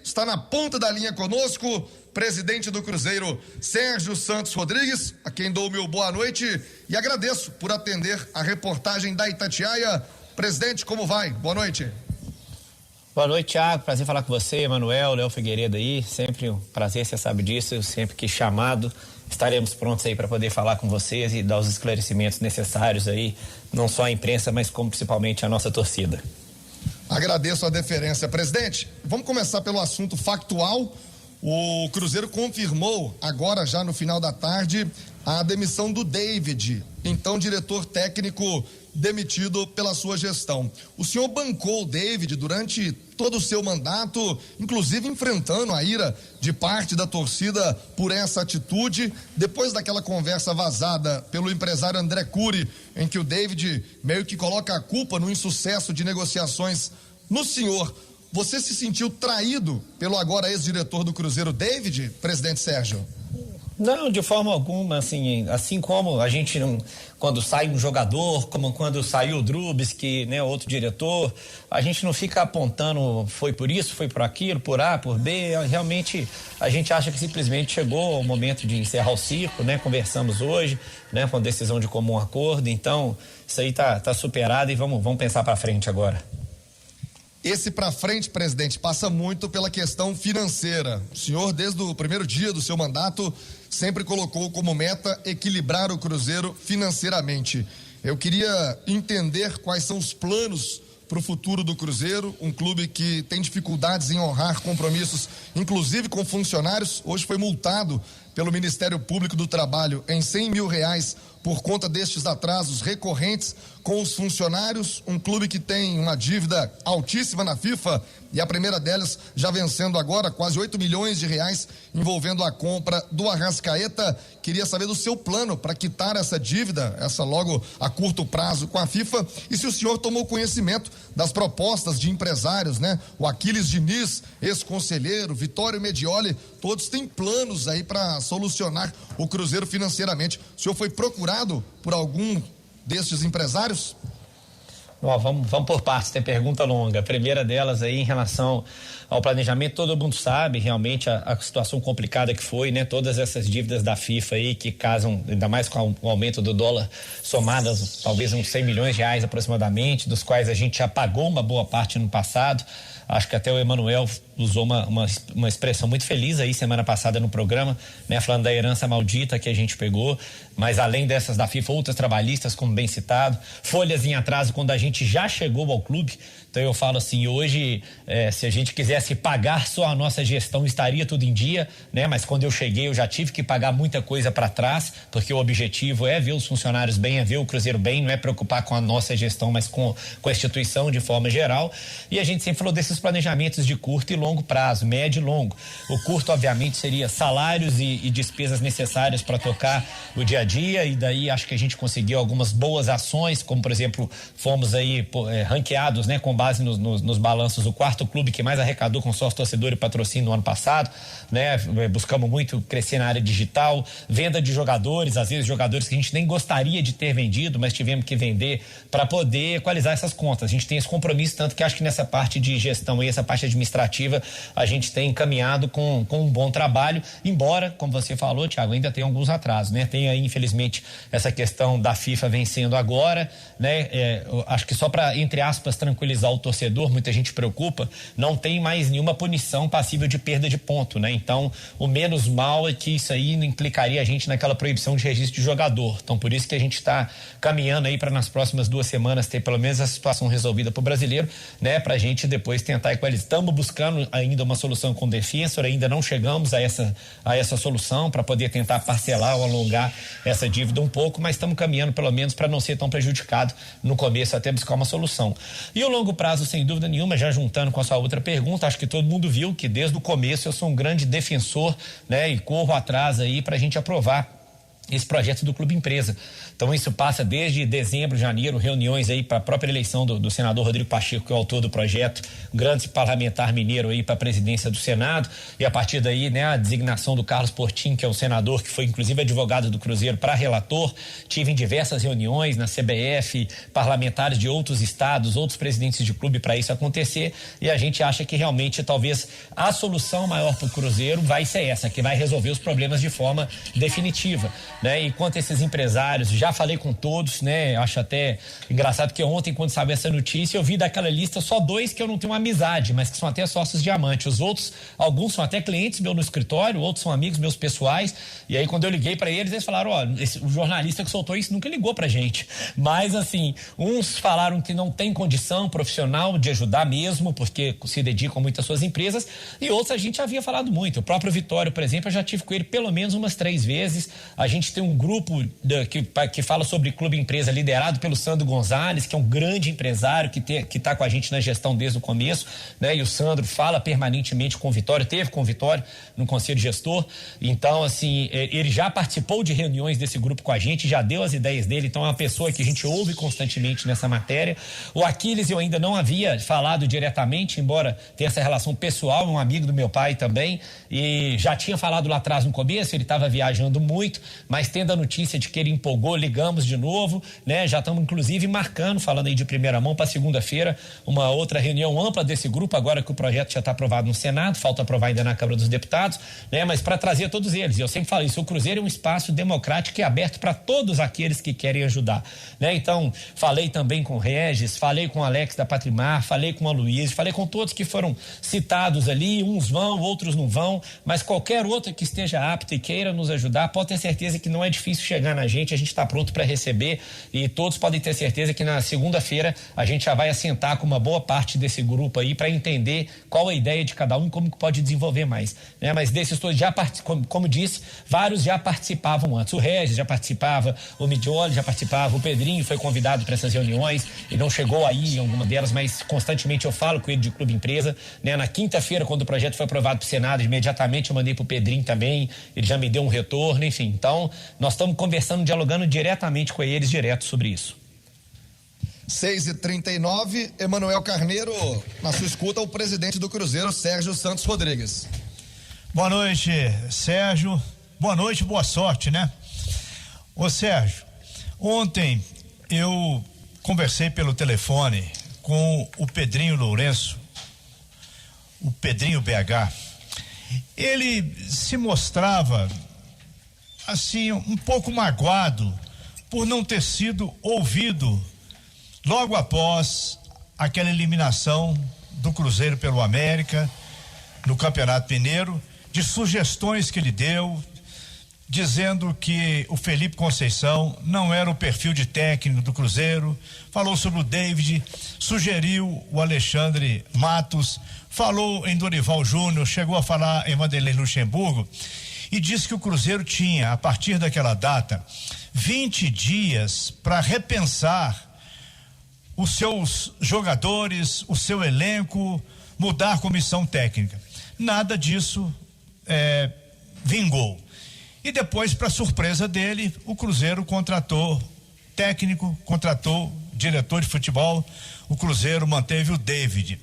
está na ponta da linha conosco, presidente do Cruzeiro, Sérgio Santos Rodrigues, a quem dou o meu boa noite e agradeço por atender a reportagem da Itatiaia. Presidente, como vai? Boa noite. Boa noite, Thiago. Prazer falar com você, Emanuel, Léo Figueiredo aí. Sempre um prazer, você sabe disso. Sempre que chamado, estaremos prontos aí para poder falar com vocês e dar os esclarecimentos necessários aí, não só à imprensa, mas como principalmente à nossa torcida. Agradeço a deferência, presidente. Vamos começar pelo assunto factual. O Cruzeiro confirmou agora, já no final da tarde, a demissão do David, então diretor técnico demitido pela sua gestão. O senhor bancou o David durante todo o seu mandato, inclusive enfrentando a ira de parte da torcida por essa atitude, depois daquela conversa vazada pelo empresário André Cury, em que o David meio que coloca a culpa no insucesso de negociações no senhor. Você se sentiu traído pelo agora ex-diretor do Cruzeiro, David, presidente Sérgio? Não, de forma alguma, assim como a gente não, quando sai um jogador, como quando saiu o Drubsky, né, outro diretor, a gente não fica apontando foi por isso, foi por aquilo, por A, por B, realmente a gente acha que simplesmente chegou o momento de encerrar o ciclo, né, conversamos hoje, né, com decisão de comum acordo, então isso aí tá superado e vamos pensar para frente agora. Esse para frente, presidente, passa muito pela questão financeira. O senhor, desde o primeiro dia do seu mandato, sempre colocou como meta equilibrar o Cruzeiro financeiramente. Eu queria entender quais são os planos para o futuro do Cruzeiro, um clube que tem dificuldades em honrar compromissos, inclusive com funcionários. Hoje foi multado pelo Ministério Público do Trabalho em R$100 mil por conta destes atrasos recorrentes com os funcionários, um clube que tem uma dívida altíssima na FIFA e a primeira delas já vencendo agora quase R$8 milhões envolvendo a compra do Arrascaeta. Queria saber do seu plano para quitar essa dívida, essa logo a curto prazo com a FIFA, e se o senhor tomou conhecimento das propostas de empresários, né? O Aquiles Diniz, ex-conselheiro, Vitório Medioli, todos têm planos aí para solucionar o Cruzeiro financeiramente. O senhor foi procurado por algum destes empresários? Vamos por partes, tem pergunta longa. A primeira delas aí em relação ao planejamento, todo mundo sabe realmente a situação complicada que foi, né? Todas essas dívidas da FIFA aí que casam, ainda mais com o aumento do dólar, somadas talvez uns R$100 milhões aproximadamente, dos quais a gente já pagou uma boa parte no passado. Acho que até o Emanuel usou uma expressão muito feliz aí semana passada no programa, né? Falando da herança maldita que a gente pegou, mas além dessas da FIFA, outras trabalhistas, como bem citado, folhas em atraso quando a gente já chegou ao clube. Então eu falo assim, hoje, se a gente quisesse pagar só a nossa gestão, estaria tudo em dia, né? Mas quando eu cheguei, eu já tive que pagar muita coisa para trás, porque o objetivo é ver os funcionários bem, é ver o Cruzeiro bem, não é preocupar com a nossa gestão, mas com a instituição de forma geral. E a gente sempre falou desses planejamentos de curto e longo prazo, médio e longo. O curto, obviamente, seria salários e despesas necessárias para tocar o dia a dia, e daí acho que a gente conseguiu algumas boas ações, como por exemplo, fomos aí ranqueados, né, com base nos balanços, o quarto clube que mais arrecadou com sócio torcedor e patrocínio no ano passado, né? Buscamos muito crescer na área digital, venda de jogadores, às vezes jogadores que a gente nem gostaria de ter vendido, mas tivemos que vender para poder equalizar essas contas. A gente tem esse compromisso, tanto que acho que nessa parte de gestão e essa parte administrativa a gente tem encaminhado com um bom trabalho, embora, como você falou, Thiago, ainda tem alguns atrasos, né? Tem aí, infelizmente, essa questão da FIFA vencendo agora, né? Acho que só para, entre aspas, tranquilizar o torcedor, muita gente preocupa, não tem mais nenhuma punição passível de perda de ponto, né? Então, o menos mal é que isso aí não implicaria a gente naquela proibição de registro de jogador. Então, por isso que a gente está caminhando aí para nas próximas 2 semanas ter pelo menos a situação resolvida para o brasileiro, né? Para a gente depois tentar equalizar. Estamos buscando ainda uma solução com o defensor, ainda não chegamos a essa solução para poder tentar parcelar ou alongar essa dívida um pouco, mas estamos caminhando pelo menos para não ser tão prejudicado no começo, até buscar uma solução. E o longo prazo, sem dúvida nenhuma, já juntando com a sua outra pergunta, acho que todo mundo viu que desde o começo eu sou um grande defensor, né? E corro atrás aí para a gente aprovar esse projeto do Clube Empresa. Então isso passa desde dezembro, janeiro, reuniões aí para a própria eleição do senador Rodrigo Pacheco, que é o autor do projeto, grande parlamentar mineiro aí para a presidência do Senado, e a partir daí, né, a designação do Carlos Portinho, que é um senador que foi inclusive advogado do Cruzeiro, para relator. Tive em diversas reuniões na CBF, parlamentares de outros estados, outros presidentes de clube para isso acontecer, e a gente acha que realmente talvez a solução maior para o Cruzeiro vai ser essa, que vai resolver os problemas de forma definitiva, né? E quanto a esses empresários, já falei com todos, né? Acho até engraçado que ontem, quando saiu essa notícia, eu vi daquela lista só 2 que eu não tenho amizade, mas que são até sócios diamante. Os outros, alguns são até clientes meus no escritório, outros são amigos meus pessoais. E aí, quando eu liguei para eles falaram: ó, o jornalista que soltou isso nunca ligou pra gente. Mas, assim, uns falaram que não tem condição profissional de ajudar mesmo, porque se dedicam muito às suas empresas, e outros a gente havia falado muito. O próprio Vitório, por exemplo, eu já tive com ele pelo menos umas 3 vezes. A gente tem um grupo que fala sobre clube empresa liderado pelo Sandro Gonzalez, que é um grande empresário que está com a gente na gestão desde o começo, né? E o Sandro fala permanentemente com o Vitório, teve com o Vitório no conselho gestor. Então, assim, ele já participou de reuniões desse grupo com a gente, já deu as ideias dele, então é uma pessoa que a gente ouve constantemente nessa matéria. O Aquiles eu ainda não havia falado diretamente, embora tenha essa relação pessoal, um amigo do meu pai também, e já tinha falado lá atrás no começo, ele estava viajando muito, mas tendo a notícia de que ele empolgou, ligamos de novo, né? Já estamos inclusive marcando, falando aí de primeira mão, para segunda-feira, uma outra reunião ampla desse grupo, agora que o projeto já está aprovado no Senado, falta aprovar ainda na Câmara dos Deputados, né? Mas para trazer todos eles. Eu sempre falo isso, o Cruzeiro é um espaço democrático e aberto para todos aqueles que querem ajudar, né? Então, falei também com o Regis, falei com o Alex da Patrimar, falei com a Luiz, falei com todos que foram citados ali, uns vão, outros não vão, mas qualquer outro que esteja apto e queira nos ajudar, pode ter certeza que não é difícil chegar na gente, a gente está pronto para receber, e todos podem ter certeza que na segunda-feira a gente já vai assentar com uma boa parte desse grupo aí para entender qual a ideia de cada um e como que pode desenvolver mais, né? Mas desses todos já como disse, vários já participavam antes. O Regis já participava, o Midioli já participava, o Pedrinho foi convidado para essas reuniões e não chegou aí em alguma delas, mas constantemente eu falo com ele de clube empresa, né? Na quinta-feira, quando o projeto foi aprovado pro Senado, imediatamente eu mandei pro Pedrinho também, ele já me deu um retorno, enfim. Então, nós estamos conversando, dialogando diretamente com eles, direto sobre isso. 6h39, Emanuel Carneiro, na sua escuta, o presidente do Cruzeiro, Sérgio Santos Rodrigues. Boa noite, Sérgio. Boa noite, boa sorte, né? Ô Sérgio, ontem eu conversei pelo telefone com o Pedrinho Lourenço, o Pedrinho BH. Ele se mostrava assim um pouco magoado por não ter sido ouvido logo após aquela eliminação do Cruzeiro pelo América no Campeonato Mineiro, de sugestões que ele deu, dizendo que o Felipe Conceição não era o perfil de técnico do Cruzeiro, falou sobre o David, sugeriu o Alexandre Matos, falou em Dorival Júnior, chegou a falar em Vanderlei Luxemburgo e disse que o Cruzeiro tinha, a partir daquela data, 20 dias para repensar os seus jogadores, o seu elenco, mudar a comissão técnica. Nada disso vingou. E depois, para surpresa dele, o Cruzeiro contratou técnico, contratou diretor de futebol, o Cruzeiro manteve o David.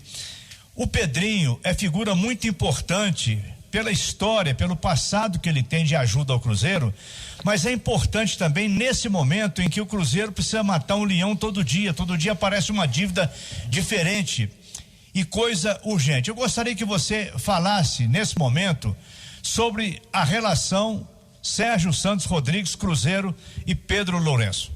O Pedrinho é figura muito importante pela história, pelo passado que ele tem de ajuda ao Cruzeiro, mas é importante também nesse momento em que o Cruzeiro precisa matar um leão todo dia aparece uma dívida diferente e coisa urgente. Eu gostaria que você falasse nesse momento sobre a relação Sérgio Santos Rodrigues, Cruzeiro e Pedro Lourenço.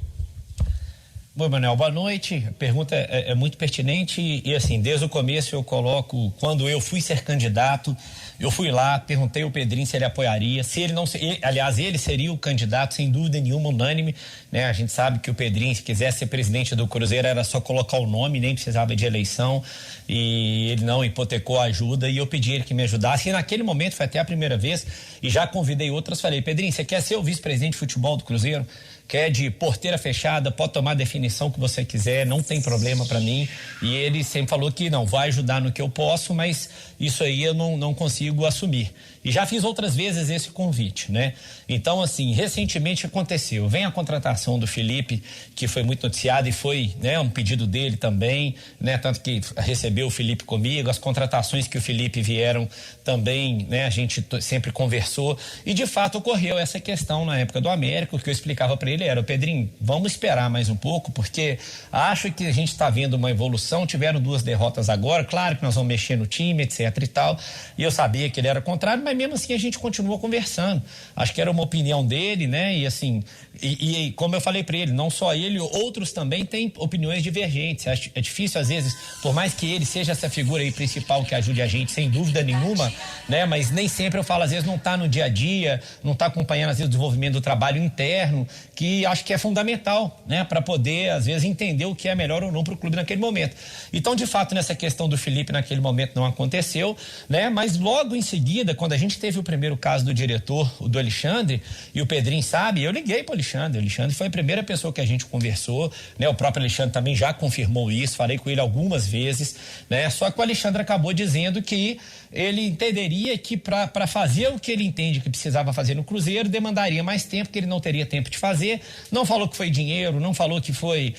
Bom, Manuel, boa noite. A pergunta é muito pertinente e assim, desde o começo eu coloco, quando eu fui ser candidato, eu fui lá, perguntei ao Pedrinho se ele apoiaria, se ele não, aliás, ele seria o candidato sem dúvida nenhuma, unânime, né? A gente sabe que o Pedrinho, se quisesse ser presidente do Cruzeiro, era só colocar o nome, nem precisava de eleição, e ele não hipotecou a ajuda, e eu pedi ele que me ajudasse, e naquele momento, foi até a primeira vez, e já convidei outras, falei: Pedrinho, você quer ser o vice-presidente de futebol do Cruzeiro? que é de porteira fechada, pode tomar a definição que você quiser, não tem problema para mim. E ele sempre falou que não, vai ajudar no que eu posso, mas isso aí eu não consigo assumir. E já fiz outras vezes esse convite, né? Então, assim, recentemente aconteceu. Vem a contratação do Felipe, que foi muito noticiado e foi, né, um pedido dele também, né? Tanto que recebeu o Felipe comigo, as contratações que o Felipe vieram também, né? A gente sempre conversou e, de fato, ocorreu essa questão na época do América. O que eu explicava para ele era: Pedrinho, vamos esperar mais um pouco, porque acho que a gente está vendo uma evolução. Tiveram 2 derrotas agora, claro que nós vamos mexer no time, etc e tal. E eu sabia que ele era contrário, mas mesmo assim a gente continuou conversando. Acho que era uma opinião dele, né? E assim, e como eu falei para ele, não só ele, outros também têm opiniões divergentes. É difícil às vezes, por mais que ele seja essa figura aí principal que ajude a gente, sem dúvida nenhuma, né? Mas nem sempre eu falo, às vezes não está no dia a dia, não está acompanhando às vezes o desenvolvimento do trabalho interno, que acho que é fundamental, né? Para poder às vezes entender o que é melhor ou não para o clube naquele momento. Então, de fato, nessa questão do Felipe naquele momento não aconteceu, né? Mas logo em seguida, quando a gente teve o primeiro caso do diretor, o do Alexandre, e o Pedrinho sabe, eu liguei para o Alexandre. O Alexandre foi a primeira pessoa que a gente conversou, né? O próprio Alexandre também já confirmou isso, falei com ele algumas vezes, né? Só que o Alexandre acabou dizendo que ele entenderia que para fazer o que ele entende que precisava fazer no Cruzeiro, demandaria mais tempo, que ele não teria tempo de fazer. Não falou que foi dinheiro, não falou que foi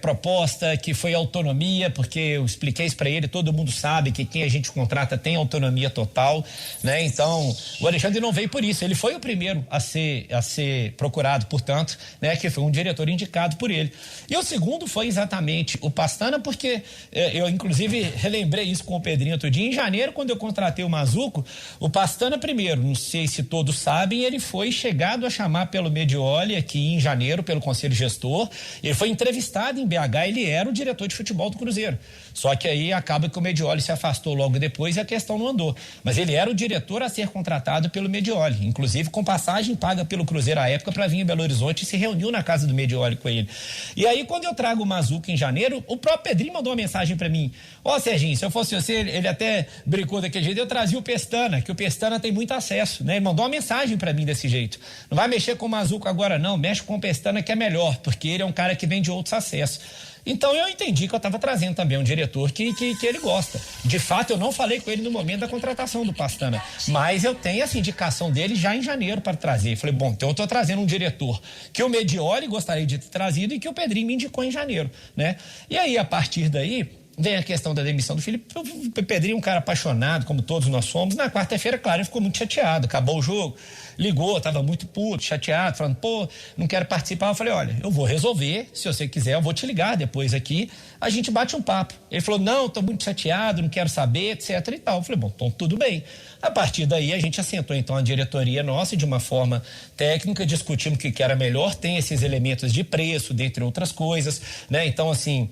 proposta, que foi autonomia, porque eu expliquei isso para ele, todo mundo sabe que quem a gente contrata tem autonomia total, né? Então, o Alexandre não veio por isso, ele foi o primeiro a ser procurado, portanto, né? Que foi um diretor indicado por ele. E o segundo foi exatamente o Pastana, porque eu inclusive relembrei isso com o Pedrinho outro dia. Em janeiro, quando eu contratei o Mazzuco, o Pastana primeiro, não sei se todos sabem, ele foi chegado a chamar pelo Medioli aqui em janeiro, pelo Conselho Gestor. Ele foi entrevistado em BH, ele era o diretor de futebol do Cruzeiro. Só que aí acaba que o Medioli se afastou logo depois e a questão não andou. Mas ele era o diretor a ser contratado pelo Medioli, inclusive com passagem paga pelo Cruzeiro à época para vir em Belo Horizonte, e se reuniu na casa do Medioli com ele. E aí, quando eu trago o Mazzuco em janeiro, o próprio Pedrinho mandou uma mensagem para mim: ó, Serginho, se eu fosse você, ele até brincou daquele jeito, eu trazia o Pestana, que o Pestana tem muito acesso, né? Ele mandou uma mensagem para mim desse jeito: não vai mexer com o Mazzuco agora não, mexe com o Pestana que é melhor, porque ele é um cara que vem de outros acessos. Então eu entendi que eu estava trazendo também um diretor que ele gosta. De fato, eu não falei com ele no momento da contratação do Pastana, mas eu tenho essa indicação dele já em janeiro para trazer. Eu falei, bom, então eu estou trazendo um diretor que o Medioli gostaria de ter trazido e que o Pedrinho me indicou em janeiro, né? E aí, a partir daí, vem a questão da demissão do Felipe. O Pedrinho é um cara apaixonado, como todos nós somos. Na quarta-feira, claro, ele ficou muito chateado. Acabou o jogo, ligou, estava muito puto, chateado, falando, pô, não quero participar. Eu falei, olha, eu vou resolver, se você quiser, eu vou te ligar depois aqui, a gente bate um papo. Ele falou, não, estou muito chateado, não quero saber, etc e tal. Eu falei, bom, então tudo bem. A partir daí, a gente assentou, então, a diretoria nossa, de uma forma técnica, discutimos o que era melhor, tem esses elementos de preço, dentre outras coisas, né? Então, assim,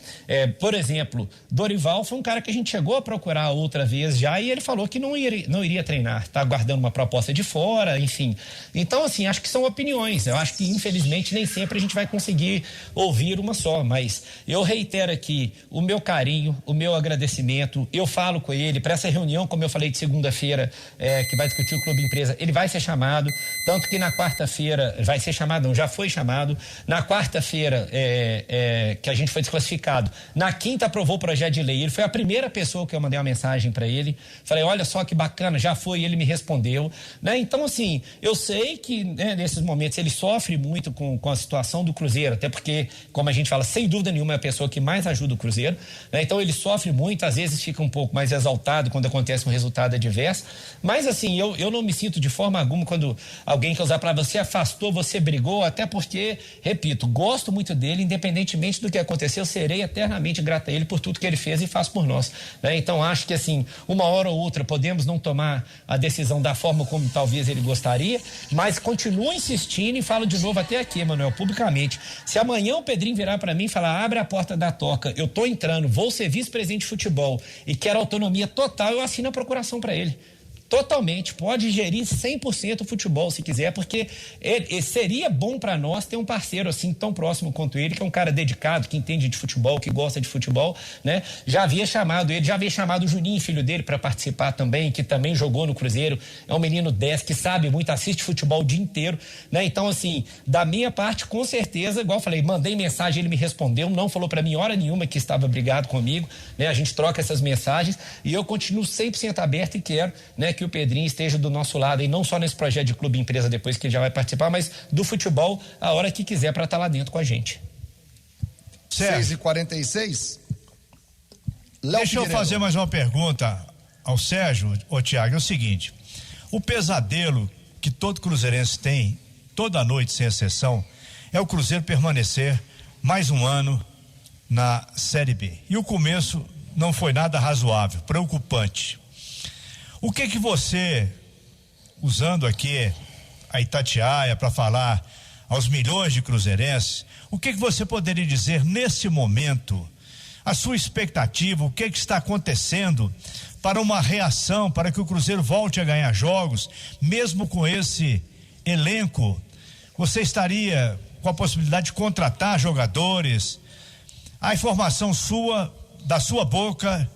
por exemplo, Dorival foi um cara que a gente chegou a procurar outra vez já, e ele falou que não iria treinar, tá aguardando uma proposta de fora, enfim. Então, assim, acho que são opiniões. Eu acho que, infelizmente, nem sempre a gente vai conseguir ouvir uma só, mas eu reitero aqui o meu carinho, o meu agradecimento. Eu falo com ele para essa reunião, como eu falei, de segunda-feira, que vai discutir o Clube Empresa, ele vai ser chamado, tanto que na quarta-feira, vai ser chamado, não, já foi chamado, na quarta-feira que a gente foi desclassificado, na quinta aprovou o projeto de lei, ele foi a primeira pessoa que eu mandei uma mensagem para ele, falei, olha só que bacana, já foi, e ele me respondeu, né? Então, assim, eu sei que, né, nesses momentos ele sofre muito com a situação do Cruzeiro, até porque, como a gente fala, sem dúvida nenhuma é a pessoa que mais ajuda o Cruzeiro, né? Então ele sofre muito, às vezes fica um pouco mais exaltado quando acontece um resultado adverso. Mas assim, eu não me sinto de forma alguma quando alguém quer usar para você afastou, você brigou, até porque, repito, gosto muito dele, independentemente do que aconteceu, serei eternamente grato a ele por tudo que ele fez e faz por nós, né? Então acho que assim, uma hora ou outra podemos não tomar a decisão da forma como talvez ele gostaria, mas continuo insistindo e falo de novo até aqui, Manuel, publicamente, se amanhã o Pedrinho virar para mim e falar, abre a porta da toca, eu tô entrando, vou ser vice-presidente de futebol e quero autonomia total, eu assino a procuração para ele. Totalmente, pode gerir 100% o futebol se quiser, porque seria bom para nós ter um parceiro assim tão próximo quanto ele, que é um cara dedicado, que entende de futebol, que gosta de futebol, né? Já havia chamado o Juninho, filho dele, para participar também, que também jogou no Cruzeiro, é um menino 10 que sabe muito, assiste futebol o dia inteiro, né? Então assim, da minha parte, com certeza, igual eu falei, mandei mensagem, ele me respondeu, não falou para mim hora nenhuma que estava brigado comigo, né? A gente troca essas mensagens e eu continuo 100% aberto e quero, né, que o Pedrinho esteja do nosso lado, e não só nesse projeto de clube empresa depois que ele já vai participar, mas do futebol a hora que quiser para estar lá dentro com a gente. 6h46. Deixa eu fazer mais uma pergunta ao Sérgio, Thiago, é o seguinte: o pesadelo que todo cruzeirense tem toda noite sem exceção é o Cruzeiro permanecer mais um ano na Série B, e o começo não foi nada razoável, preocupante. O que você, usando aqui a Itatiaia para falar aos milhões de cruzeirenses, o que você poderia dizer nesse momento, a sua expectativa, o que está acontecendo para uma reação, para que o Cruzeiro volte a ganhar jogos, mesmo com esse elenco? Você estaria com a possibilidade de contratar jogadores? A informação da sua boca,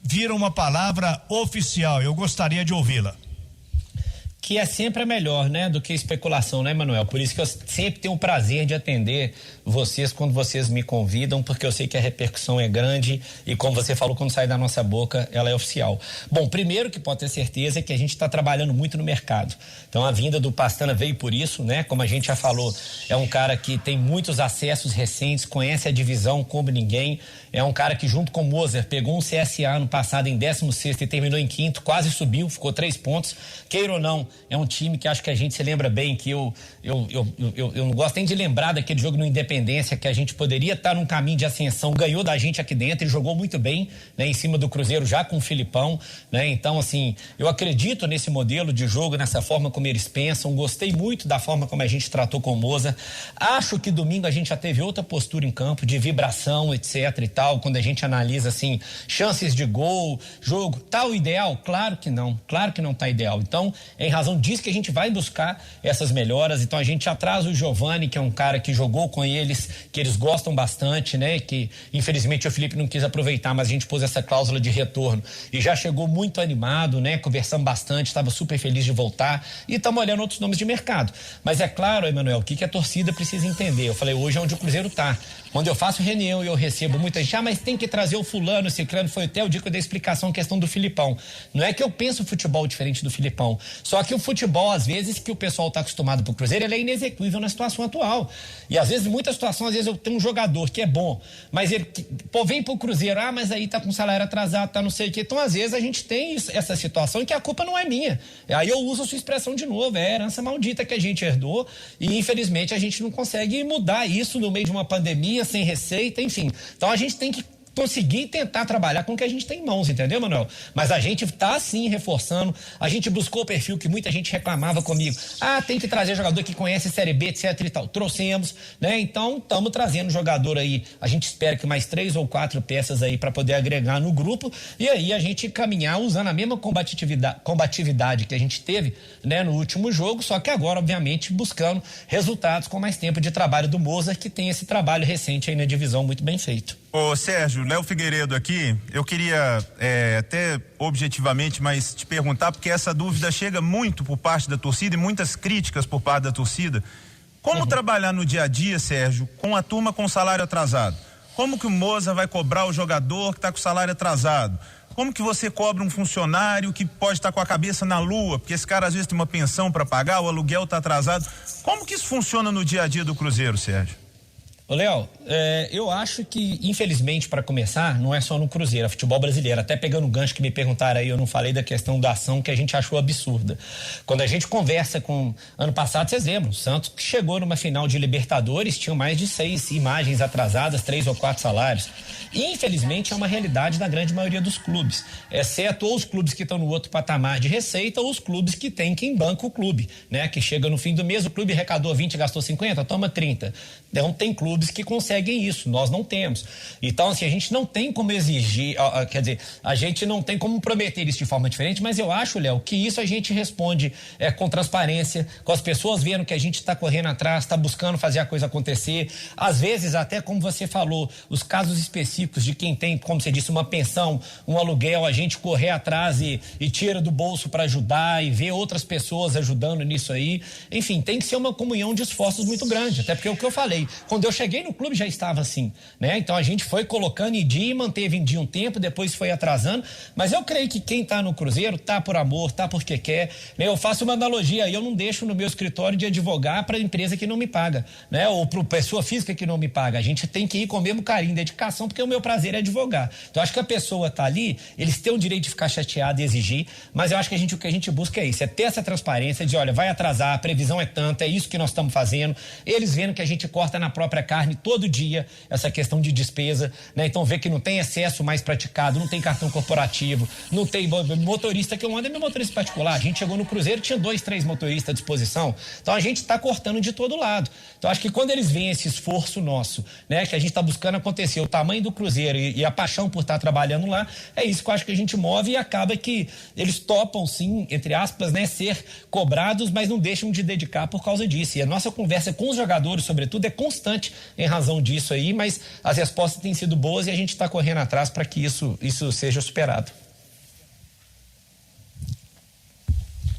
vira uma palavra oficial. Eu gostaria de ouvi-la. Que é sempre a melhor, né, do que especulação, né, Manuel? Por isso que eu sempre tenho o prazer de atender vocês quando vocês me convidam, porque eu sei que a repercussão é grande e, como você falou, quando sai da nossa boca, ela é oficial. Bom, primeiro que pode ter certeza é que a gente está trabalhando muito no mercado. Então, a vinda do Pastana veio por isso, né? Como a gente já falou, é um cara que tem muitos acessos recentes, conhece a divisão como ninguém, é um cara que, junto com o Mozart, pegou um CSA no passado em 16º e terminou em 5º, quase subiu, ficou 3 pontos. Queira ou não, é um time que acho que a gente se lembra bem, que eu não gosto nem de lembrar daquele jogo no Independência, que a gente poderia estar num caminho de ascensão, ganhou da gente aqui dentro e jogou muito bem, né, em cima do Cruzeiro, já com o Filipão, né? Então, assim, eu acredito nesse modelo de jogo, nessa forma como eles pensam, gostei muito da forma como a gente tratou com o Moza. Acho que domingo a gente já teve outra postura em campo, de vibração, etc e tal, quando a gente analisa, assim, chances de gol, jogo, tá o ideal? Claro que não tá ideal. Então, em razão disso que a gente vai buscar essas melhoras. Então, a gente já traz o Giovani, que é um cara que jogou com eles, que eles gostam bastante, né? Que, infelizmente, o Felipe não quis aproveitar, mas a gente pôs essa cláusula de retorno e já chegou muito animado, né? Conversamos bastante, estava super feliz de voltar e estamos olhando outros nomes de mercado. Mas é claro, Emanuel, o que a torcida precisa entender? Eu falei, hoje é onde o Cruzeiro tá. Quando eu faço reunião e eu recebo muita gente, mas tem que trazer o fulano, esse ciclano, foi até o dia que eu dei explicação, questão do Filipão. Não é que eu penso futebol diferente do Filipão, só que o futebol, às vezes, que o pessoal está acostumado pro Cruzeiro, ele é inexequível na situação atual. E às vezes, muita situação, às vezes eu tenho um jogador que é bom, mas ele, pô, vem pro Cruzeiro, mas aí tá com salário atrasado, tá não sei o quê. Então, às vezes, a gente tem essa situação em que a culpa não é minha. Aí eu uso a sua expressão de novo, é a herança maldita que a gente herdou e, infelizmente, a gente não consegue mudar isso no meio de uma pandemia, sem receita, enfim. Então, a gente tem que conseguir tentar trabalhar com o que a gente tem em mãos, entendeu, Manuel? Mas a gente tá sim reforçando, a gente buscou o perfil que muita gente reclamava comigo, tem que trazer jogador que conhece Série B, etc e tal, trouxemos, né? Então estamos trazendo jogador aí, a gente espera que mais 3 ou 4 peças aí para poder agregar no grupo e aí a gente caminhar usando a mesma combatividade que a gente teve, né, no último jogo, só que agora obviamente buscando resultados com mais tempo de trabalho do Mozart, que tem esse trabalho recente aí na divisão muito bem feito. Ô Sérgio, Léo Figueiredo aqui, eu queria até objetivamente, mas te perguntar, porque essa dúvida chega muito por parte da torcida e muitas críticas por parte da torcida. Como trabalhar no dia a dia, Sérgio, com a turma com salário atrasado? Como que o Moza vai cobrar o jogador que está com salário atrasado? Como que você cobra um funcionário que pode estar com a cabeça na lua, porque esse cara às vezes tem uma pensão para pagar, o aluguel está atrasado? Como que isso funciona no dia a dia do Cruzeiro, Sérgio? Ô, Léo, eu acho que, infelizmente, para começar, não é só no Cruzeiro, é futebol brasileiro. Até pegando o gancho que me perguntaram aí, eu não falei da questão da ação que a gente achou absurda. Quando a gente conversa com... Ano passado, vocês lembram, o Santos que chegou numa final de Libertadores, tinha mais de 6 imagens atrasadas, 3 ou 4 salários. E, infelizmente, é uma realidade da grande maioria dos clubes, exceto ou os clubes que estão no outro patamar de receita ou os clubes que tem quem banca o clube, né? Que chega no fim do mês, o clube arrecadou 20, gastou 50, toma 30. Então, tem clube clubes que conseguem isso, nós não temos. Então, assim, a gente não tem como exigir, quer dizer, a gente não tem como prometer isso de forma diferente, mas eu acho, Léo, que isso a gente responde com transparência, com as pessoas vendo que a gente está correndo atrás, está buscando fazer a coisa acontecer. Às vezes, até como você falou, os casos específicos de quem tem, como você disse, uma pensão, um aluguel, a gente correr atrás e tira do bolso para ajudar e ver outras pessoas ajudando nisso aí. Enfim, tem que ser uma comunhão de esforços muito grande, até porque é o que eu falei, quando eu cheguei no clube já estava assim, né? Então a gente foi colocando em dia, manteve em dia um tempo, depois foi atrasando, mas eu creio que quem tá no Cruzeiro tá por amor, tá porque quer, né? Eu faço uma analogia, eu não deixo no meu escritório de advogar para empresa que não me paga, né? Ou para pessoa física que não me paga. A gente tem que ir com o mesmo carinho, dedicação, porque o meu prazer é advogar. Então acho que a pessoa tá ali, eles têm o direito de ficar chateado e exigir, mas eu acho que o que a gente busca é isso, é ter essa transparência de, olha, vai atrasar, a previsão é tanta, é isso que nós estamos fazendo. Eles vendo que a gente corta na própria carne todo dia essa questão de despesa, né? Então vê que não tem excesso mais praticado, não tem cartão corporativo, não tem motorista que eu ando é meu motorista particular. A gente chegou no Cruzeiro, tinha 2, 3 motoristas à disposição. Então a gente está cortando de todo lado. Então acho que quando eles veem esse esforço nosso, né, que a gente está buscando acontecer, o tamanho do Cruzeiro e a paixão por estar trabalhando lá, é isso que eu acho que a gente move e acaba que eles topam sim, entre aspas, né, ser cobrados, mas não deixam de dedicar por causa disso. E a nossa conversa com os jogadores, sobretudo, é constante em razão disso aí, mas as respostas têm sido boas e a gente está correndo atrás para que isso seja superado.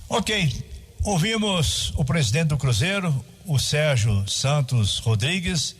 Ok, ouvimos o presidente do Cruzeiro, o Sérgio Santos Rodrigues.